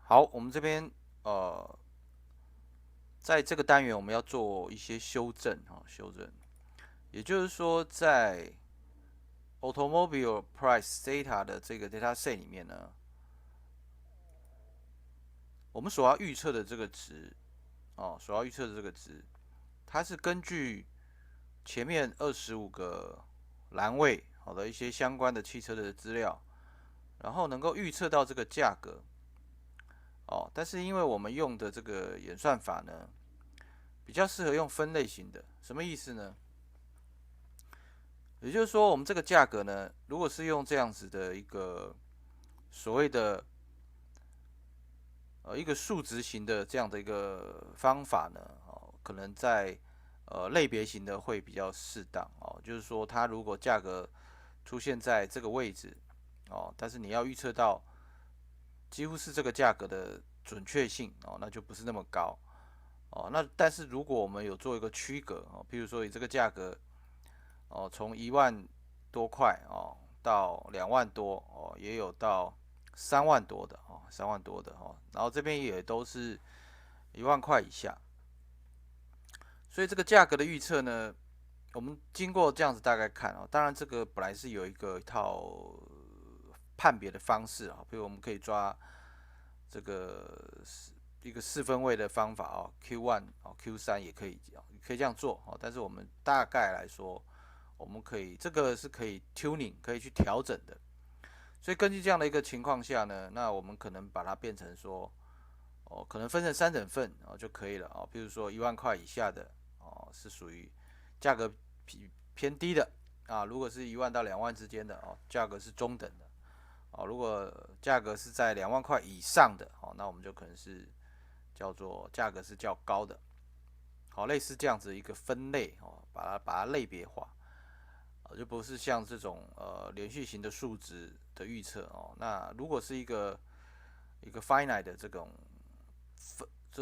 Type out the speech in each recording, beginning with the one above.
好，我们这边在这个单元我们要做一些修正修正，也就是说，在 automobile price data 的这个 data set 里面呢，我们所要预测的这个值所要预测的这个值，它是根据前面25个栏位好的一些相关的汽车的资料，然后能够预测到这个价格但是因为我们用的这个演算法呢，比较适合用分类型的，什么意思呢？也就是说，我们这个价格呢，如果是用这样子的一个所谓的一个数值型的这样的一个方法呢，可能在类别型的会比较适当就是说它如果价格出现在这个位置但是你要预测到几乎是这个价格的准确性那就不是那么高那但是如果我们有做一个区隔譬如说以这个价格从1万多块到2万多也有到3万多的3万多的然后这边也都是1万块以下，所以这个价格的预测呢，我们经过这样子大概看当然这个本来是有一套判别的方式比如我们可以抓这个一个4分位的方法Q1 Q3也可以这样做但是我们大概来说，我们可以这个是可以 tuning 可以去调整的，所以根据这样的一个情况下呢，那我们可能把它变成说可能分成3等份就可以了比如说1万块以下的是属于价格偏低的如果是1万到2万之间的价格是中等的如果价格是在2万块以上的那我们就可能是叫做价格是较高的，类似这样子一个分类把它类别化就不是像这种连续型的数值的预测那如果是一个 finite 的这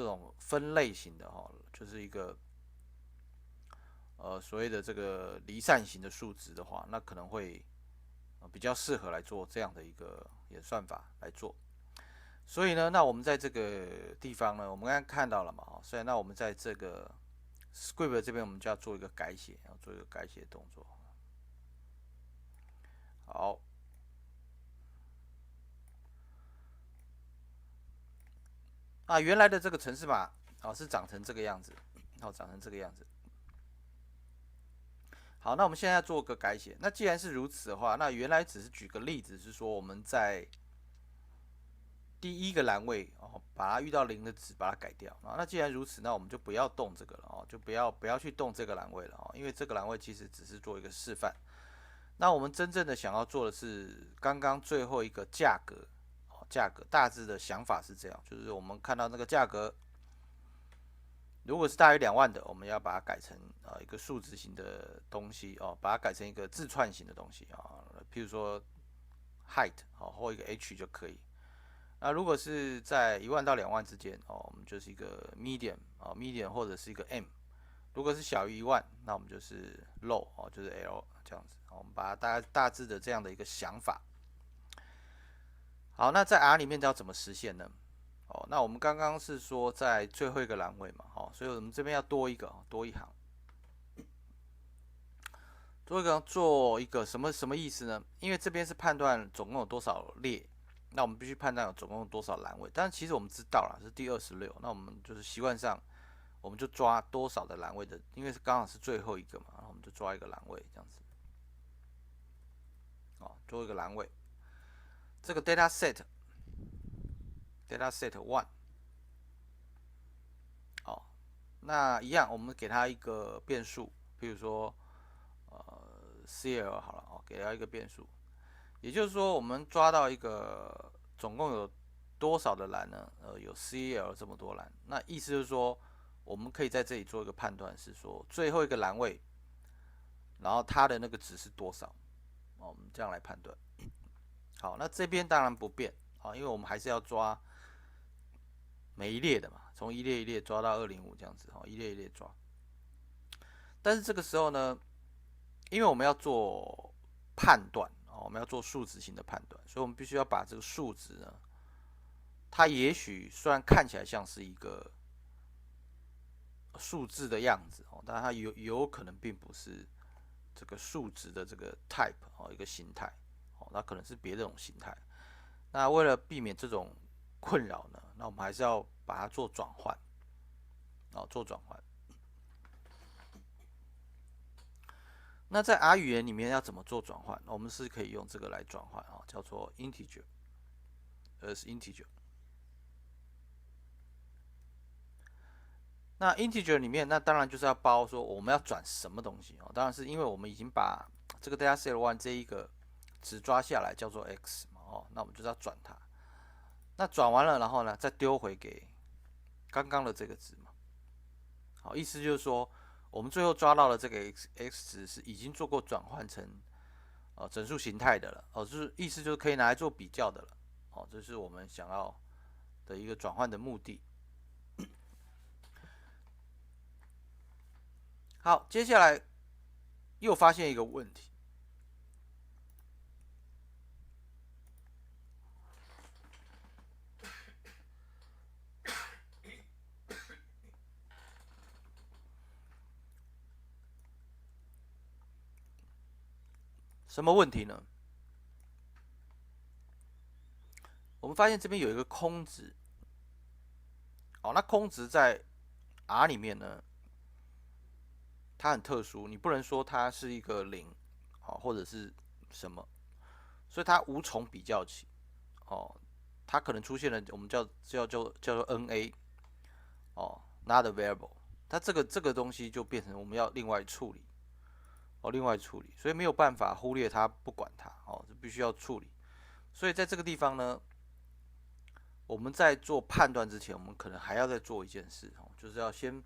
种分类型的就是一个所谓的这个离散型的数值的话，那可能会比较适合来做这样的一个演算法来做。所以呢，那我们在这个地方呢，我们刚刚看到了嘛所以那我们在这个 script 这边，我们就要做一个改写，要做一个改写动作。好，那原来的这个程式码是长成这个样子，长成这个样子。好，那我们现在要做个改写。那既然是如此的话，那原来只是举个例子，是说我们在第一个栏位把它遇到0的值把它改掉那既然如此，那我们就不要动这个了就不要去动这个栏位了因为这个栏位其实只是做一个示范。那我们真正的想要做的是刚刚最后一个价格价格大致的想法是这样，就是我们看到那个价格如果是大于2万的，我们要把它改成一个数值型的东西把它改成一个字串型的东西譬如说 height 或一个 h 就可以。那如果是在1万到2万之间我们就是一个 medium 或者是一个 m。如果是小于1万，那我们就是 low 就是 l 这样子我们把它大致的这样的一个想法。好，那在 R 里面要怎么实现呢？那我们刚刚是说在最后一个栏位嘛所以我们这边要多一行，做一个什么意思呢？因为这边是判断总共有多少列，那我们必须判断有总共有多少栏位。但是其实我们知道了是第26，那我们就是习惯上我们就抓多少的栏位的，因为是刚好是最后一个嘛，然后我们就抓一个栏位这样子做一个栏位。这个 data set one 那一样我们给它一个变数，比如说CL 好了给它一个变数，也就是说我们抓到一个总共有多少的栏呢？有 CL 这么多栏，那意思就是说我们可以在这里做一个判断，是说最后一个栏位，然后它的那个值是多少我们这样来判断。好，那这边当然不变因为我们还是要抓每一列的嘛，从一列一列抓到205这样子一列一列抓。但是这个时候呢，因为我们要做判断我们要做数值型的判断，所以我们必须要把这个数值呢它也许虽然看起来像是一个数字的样子哦，但它有可能并不是这个数值的这个 type 哦，一个形态哦，那可能是别的种形态。那为了避免这种困扰呢，那我们还是要把它做转换哦，做转换。那在 R 语言里面要怎么做转换？我们是可以用这个来转换啊，叫做 integer as integer。那 integer 里面，那当然就是要包说我们要转什么东西哦。当然是因为我们已经把这个 data set one 这一个值抓下来叫做 x 嘛哦，那我们就是要转它。那转完了，然后呢再丢回给刚刚的这个值嘛。好，意思就是说我们最后抓到的这个 x 值是已经做过转换成整数形态的了哦，就是意思就是可以拿来做比较的了哦，这是我们想要的一个转换的目的。好，接下来又发现一个问题，什么问题呢？我们发现这边有一个空值，哦，那空值在 R 里面呢，它很特殊，你不能说它是一个零，哦，或者是什么，所以它无从比较起，哦，它可能出现了我们叫做 NA，哦，not a variable，它这个东西就变成我们要另外处理，哦，另外处理，所以没有办法忽略它，不管它，哦，必须要处理。所以在这个地方呢，我们在做判断之前，我们可能还要再做一件事，哦，就是要先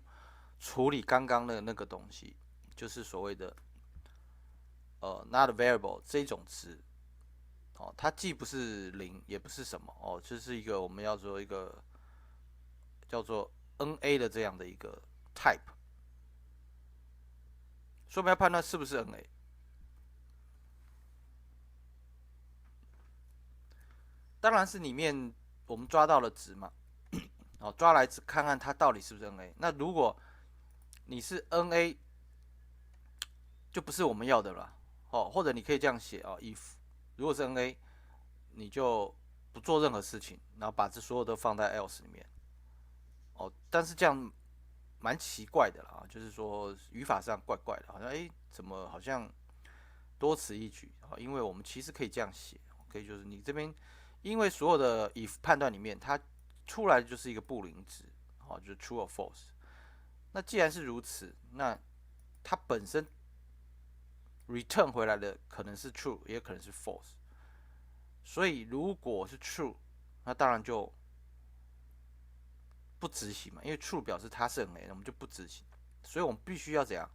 处理刚刚的那个东西，就是所谓的not variable 这种值，哦，它既不是零，也不是什么，哦，就是一个我们要做一个叫做 NA 的这样的一个 type，所以我们要判断是不是 NA。当然是里面我们抓到了值嘛，哦，抓来看看它到底是不是 NA。那如果你是 NA，就不是我们要的了，哦，或者你可以这样写哦，if 如果是 NA，你就不做任何事情，然后把这所有都放在 else 里面，哦，但是这样蛮奇怪的啦，就是说语法上怪怪的，好像怎么好像多此一举啊？因为我们其实可以这样写，可以就是你这边，因为所有的 if 判断里面，它出来的就是一个不零值，哦，就是 true or false。那既然是如此，那它本身 return 回来的可能是 true，也可能是 false。所以如果是 true，那当然就不执行嘛，因为 true 表示它是 NA，我们就不执行。所以我们必须要怎样，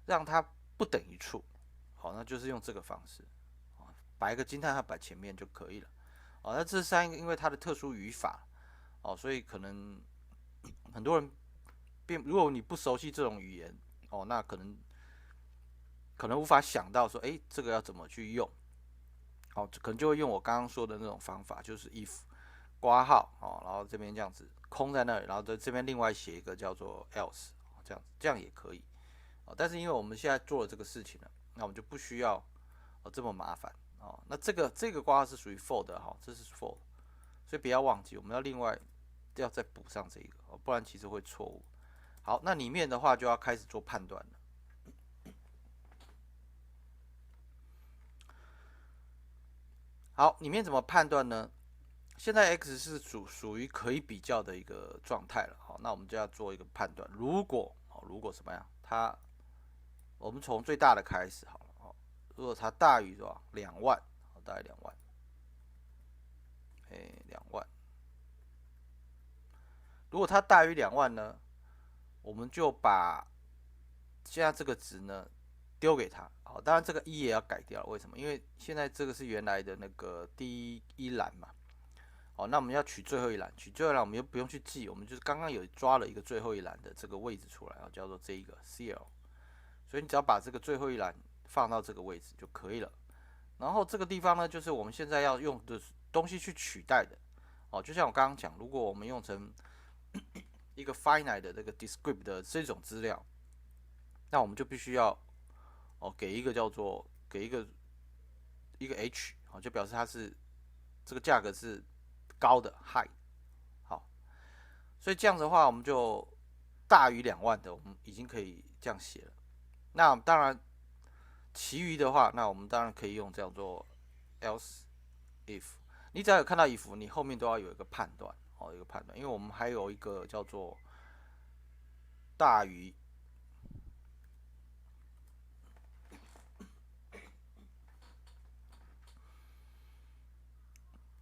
让它不等于 true。好，那就是用这个方式，摆一个惊叹号摆前面就可以了。哦，那这三个因为它的特殊语法，哦，所以可能很多人如果你不熟悉这种语言，哦，那可能无法想到说，这个要怎么去用。好，可能就会用我刚刚说的那种方法，就是 if 括号哦，然后这边这样子空在那里，然后在这边另外写一个叫做 else，这样也可以。但是因为我们现在做了这个事情了，那我们就不需要这么麻烦哦。那这个括号是属于 for 的哈，这是 for，所以不要忘记我们要另外要再补上这个，不然其实会错误。好，那里面的话就要开始做判断了。好，里面怎么判断呢？现在 x 是属于可以比较的一个状态了，好，那我们就要做一个判断。如果什么样，我们从最大的开始好了，如果它大于多少？2万，大概2万，2万。如果它大于2万呢，我们就把现在这个值呢丢给它。好，当然这个一也要改掉，为什么？因为现在这个是原来的那个第一栏嘛。哦，那我们要取最后一栏，取最后一栏我们又不用去记，我们就是刚刚有抓了一个最后一栏的这个位置出来，叫做这一个 CL， 所以你只要把这个最后一栏放到这个位置就可以了。然后这个地方呢，就是我们现在要用的东西去取代的，哦，就像我刚刚讲，如果我们用成一个 finite 的这个 descript 的这种资料，那我们就必须要给一个叫做一个 h 就表示它是这个价格是高的 high。好，所以这样子的话，我们就大于2万的，我们已经可以这样写了。那当然，其余的话，那我们当然可以用叫做 else if。你只要有看到 if，你后面都要有一个判断，一个判断，因为我们还有一个叫做大于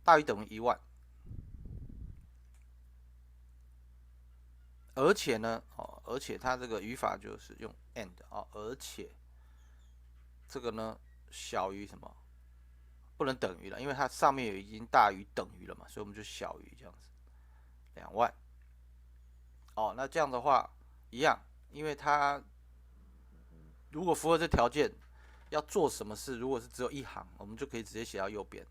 等于1万，而且呢，而且它这个语法就是用 and 而且这个呢小于什么？不能等于了，因为它上面已经大于等于了嘛，所以我们就小于这样子2万。那这样的话一样，因为它如果符合这条件，要做什么事，如果是只有一行，我们就可以直接写到右边，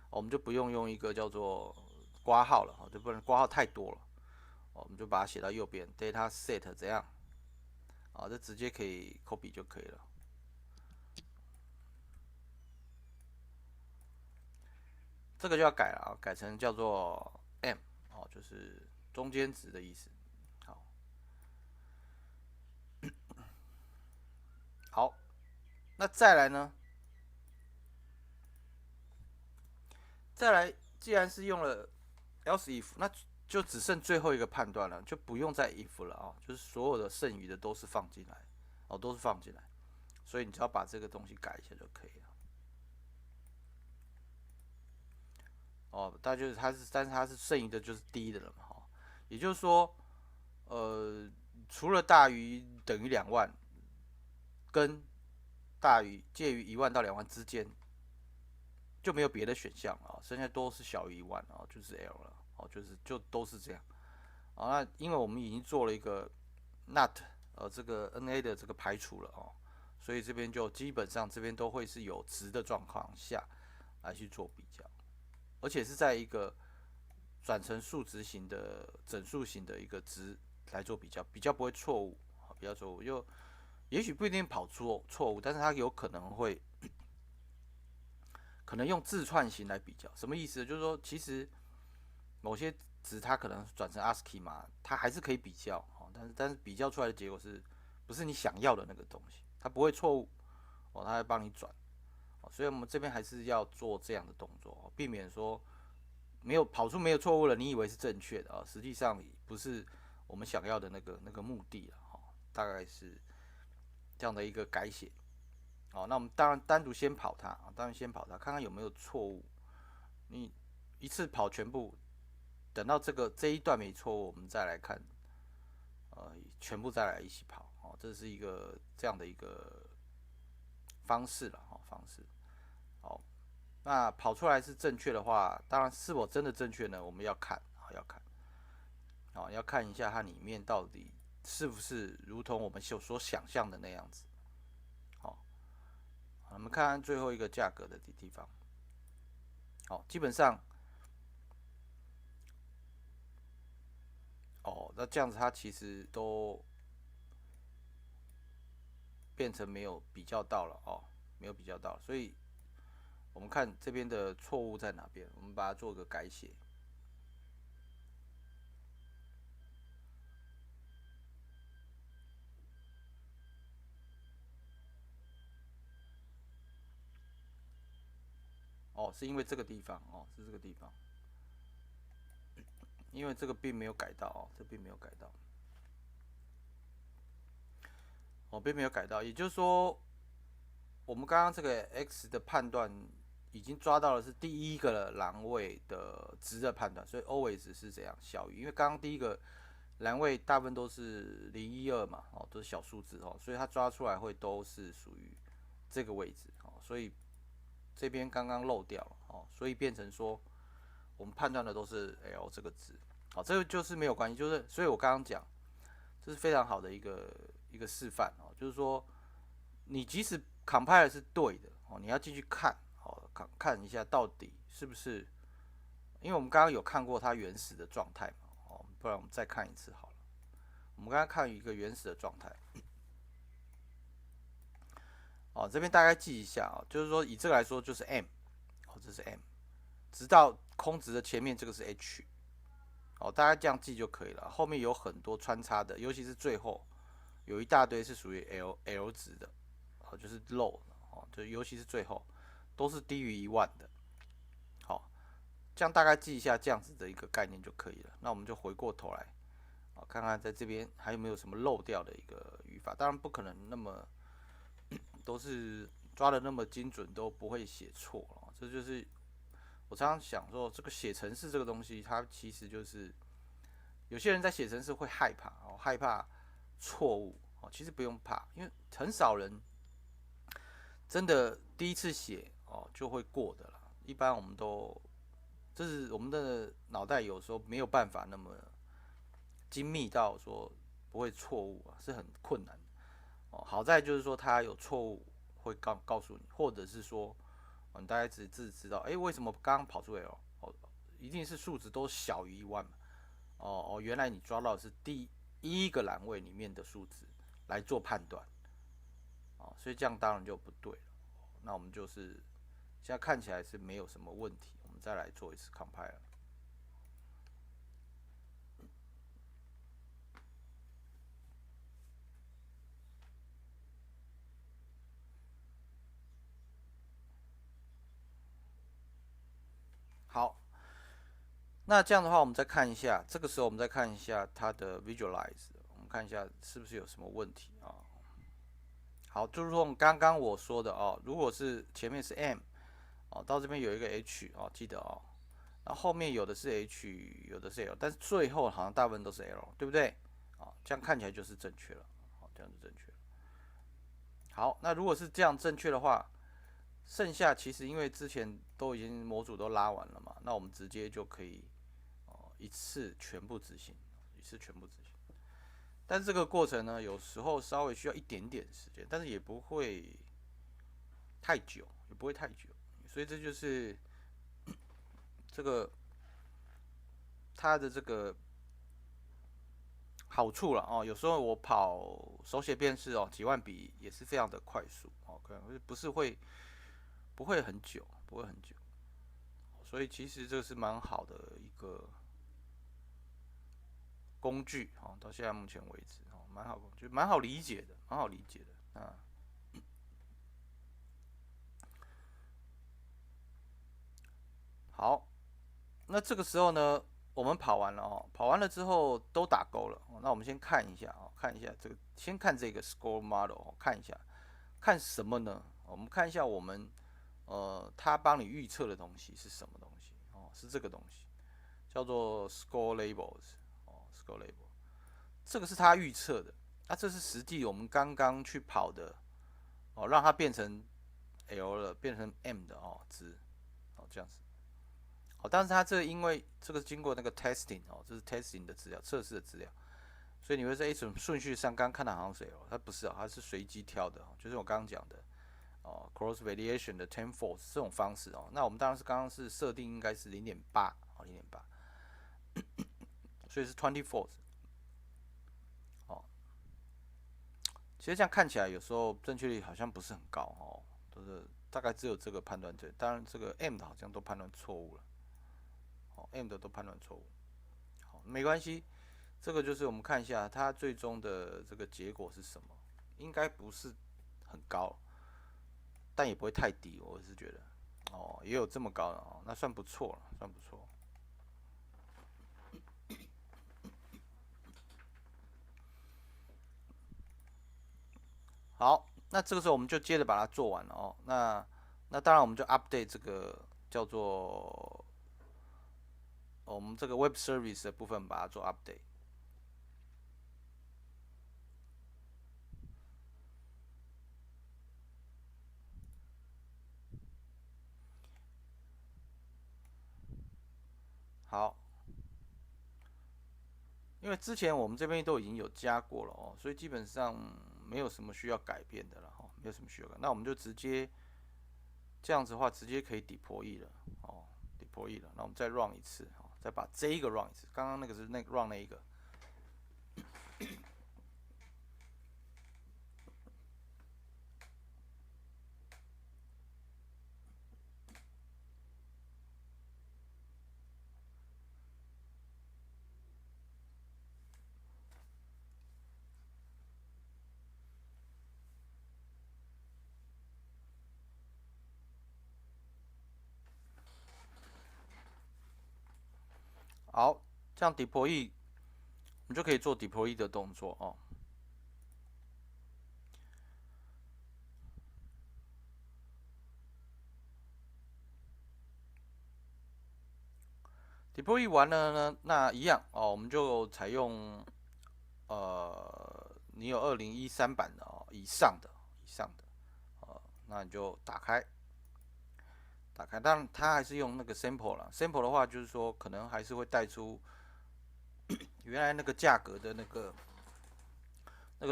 我们就不用用一个叫做括号了，就不能括号太多了，我们就把它写到右边 ，data set 怎样？这直接可以 copy 就可以了。这个就要改了改成叫做 m 就是中间值的意思。好，那再来呢？再来，既然是用了 else if，那就只剩最后一个判断了，就不用再 if 了就是所有的剩余的都是放进来，都是放进来，所以你只要把这个东西改一下就可以了。大概就是但是它是剩余的就是低的了嘛，也就是说，除了大于等于2万，跟介于1万到2万之间，就没有别的选项了，剩下都是小于1万就是 L 了，就都是这样。那因为我们已经做了一个 not 这个 NA 的这个排除了所以这边就基本上这边都会是有值的状况下来去做比较，而且是在一个转成数值型的整数型的一个值来做比较，比较不会错误，比较错误就也许不一定跑出错误，但是它有可能会用字串型来比较，什么意思？就是说其实某些值它可能转成 ASCII 嘛，它还是可以比较，但是比较出来的结果是不是你想要的那个东西？它不会错误，它会帮你转，所以我们这边还是要做这样的动作，避免说跑出没有错误了，你以为是正确的实际上不是我们想要的那个目的了，大概是这样的一个改写。那我们当然单独先跑它，看看有没有错误。你一次跑全部，等到这一段没错误，我们再来看，全部再来一起跑，这是一个这样的一个方式了，方式。好，那跑出来是正确的话，当然是否真的正确呢？我们要看，要看一下它里面到底是不是如同我们所想象的那样子。好，我们看看最后一个价格的地方。好，基本上。那这样子它其实都变成没有比较到了没有比较到了，所以我们看这边的错误在哪边，我们把它做个改写。是因为这个地方是这个地方，因为这个并没有改到这并没有改到，并没有改到，也就是说，我们刚刚这个 x 的判断已经抓到的是第一个栏位的值的判断，所以 always 是怎样小于，因为刚刚第一个栏位大部分都是012嘛，都是小数字所以它抓出来会都是属于这个位置所以这边刚刚漏掉了所以变成说我们判断的都是 L 这个值，这个就是没有关系，就是所以我刚刚讲，这是非常好的一个示范就是说你即使 compile 是对的你要继续看看一下到底是不是因为我们刚刚有看过它原始的状态嘛，哦，不然我们再看一次好了。我们刚刚看一个原始的状态，哦，这边大概记一下啊，就是说以这个来说就是 M， 哦，这是 M， 直到空值的前面这个是 H， 哦，大概这样记就可以了。后面有很多穿插的，尤其是最后有一大堆是属于 L 值的，哦，就是 low， 哦，就尤其是最后都是低于1万的，好，这样大概记一下这样子的一个概念就可以了。那我们就回过头来，看看在这边还有没有什么漏掉的一个语法。当然不可能那么都是抓的那么精准，都不会写错哦。这就是我常常想说，这个写程式这个东西，它其实就是有些人在写程式会害怕哦，害怕错误哦。其实不用怕，因为很少人真的第一次写哦就会过的啦。一般我们都就是我们的脑袋有时候没有办法那么精密到说不会错误啊，是很困难的哦。好在就是说它有错误会告诉你，或者是说你大概只知道，为什么刚刚跑出 L 哦，一定是数值都小于1万嘛？原来你抓到的是第一个栏位里面的数值来做判断哦，所以这样当然就不对了。那我们就是现在看起来是没有什么问题，我们再来做一次 compile。好，那这样的话，我们再看一下，这个时候我们再看一下它的 visualize，我们看一下是不是有什么问题啊？好，就是说刚刚我说的哦，如果是前面是 M 哦，到这边有一个 H 哦，记得哦，然后后面有的是 H，有的是 L，但是最后好像大部分都是 L，对不对？啊，这样看起来就是正确了，好，这样就正确了。好，那如果是这样正确的话，剩下其实因为之前都已经模组都拉完了嘛，那我们直接就可以一次全部执行，一次全部执行。但是这个过程呢，有时候稍微需要一点点时间，但是也不会太久，也不会太久，所以这就是这个它的这个好处了哦。有时候我跑手写辨识哦，几万笔也是非常的快速哦，可能不会很久，不会很久，所以其实这是蛮好的一个工具哦。到现在目前为止哦，蛮好，就蛮好理解的，蛮好理解的啊。好，那这个时候呢，我们跑完了哦，跑完了之后都打勾了。那我们先看一下哦，看一下这个，先看这个 score model，看一下，看什么呢？我们看一下我们它帮你预测的东西是什么东西哦？是这个东西，叫做 score labels 哦，score label，这个是它预测的，这是实际我们刚刚去跑的哦，让它变成 L 了，变成 M 的哦值哦，这样子。哦，但是它这因为这个经过那个 testing 哦，这是 testing 的资料，测试的资料，所以你会在什么顺序上，刚刚看到好像是 L，它不是哦，它是随机挑的，就是我刚刚讲的哦，cross variation 的 10-fold 这种方式哦。那我们当然是刚刚是设定应该是0.8哦，0.8，所以是 20-fold 哦。其实这样看起来有时候正确率好像不是很高哦，都是大概只有这个判断对，当然这个 M 的好像都判断错误了，哦，M 的都判断错误，好，没关系。这个就是我们看一下它最终的这个结果是什么，应该不是很高，但也不会太低，我是觉得，哦，也有这么高的哦，那算不错了，算不错。好，那这个时候我们就接着把它做完了哦。那当然我们就 update 这个叫做我们这个 web service 的部分，把它做 update。好，因为之前我们这边都已经有加过了哦，所以基本上没有什么需要改变的了哈，没有什么需要改。那我们就直接这样子的话，直接可以 deploy 了哦 deploy 了，那我们再 run 一次，再把这一个 run 一次，刚刚那个是那个 run 那一个。好，这样 deploy 我们就可以做 deploy 的动作哦。deploy 完了呢，那一样哦，我们就采用你有2013版的哦以上的那你就打开，当然它还是用那个 sample 啦 sample 的话就是说可能还是会带出原来那个价格的那个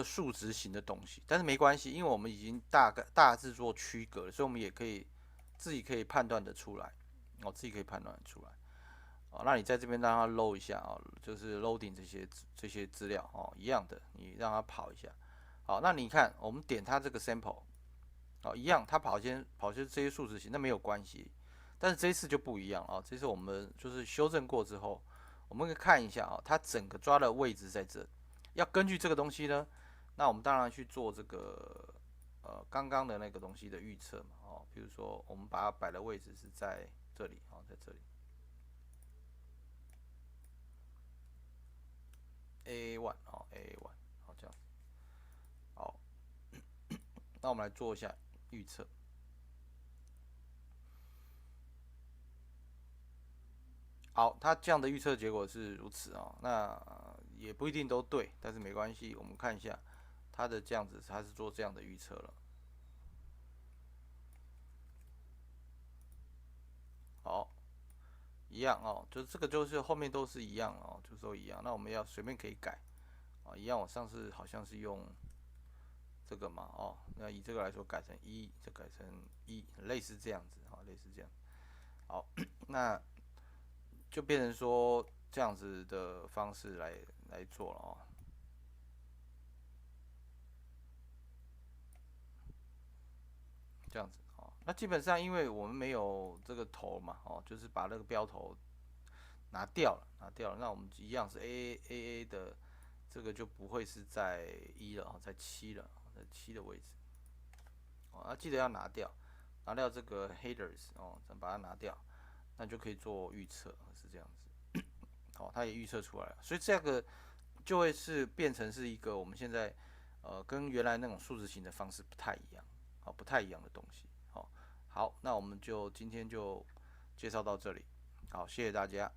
数值型的东西，但是没关系，因为我们已经大致做区隔了，所以我们也可以自己可以判断的出来，自己可以判断的出来。那你在这边让它 load 一下就是 loading 这些资料一样的，你让它跑一下。好，那你看我们点它这个 sample，一样，它跑些这些数值型，那没有关系。但是这一次就不一样这次我们就是修正过之后，我们可以看一下它整个抓的位置在这，要根据这个东西呢，那我们当然去做这个刚刚的那个东西的预测嘛比如说我们把它摆的位置是在这里在这里。A1 A1 这样子，好，那我们来做一下预测。好，它这样的预测结果是如此那也不一定都对，但是没关系，我们看一下它的这样子，它是做这样的预测了。好，一样就是这个就是后面都是一样就是都一样。那我们要随便可以改一样。我上次好像是用这个嘛那以这个来说改成1，就改成1，类似这样子类似这样。好，那就变成说这样子的方式来做了这样子那基本上因为我们没有这个头嘛就是把那个标头拿掉了，那我们一样是 A 的这个就不会是在1了在7了，在7的位置记得要拿掉这个 headers 再把它拿掉，那就可以做预测，是这样子它也预测出来了，所以这个就会是变成是一个我们现在跟原来那种数字型的方式不太一样不太一样的东西好，那我们就今天就介绍到这里，好，谢谢大家。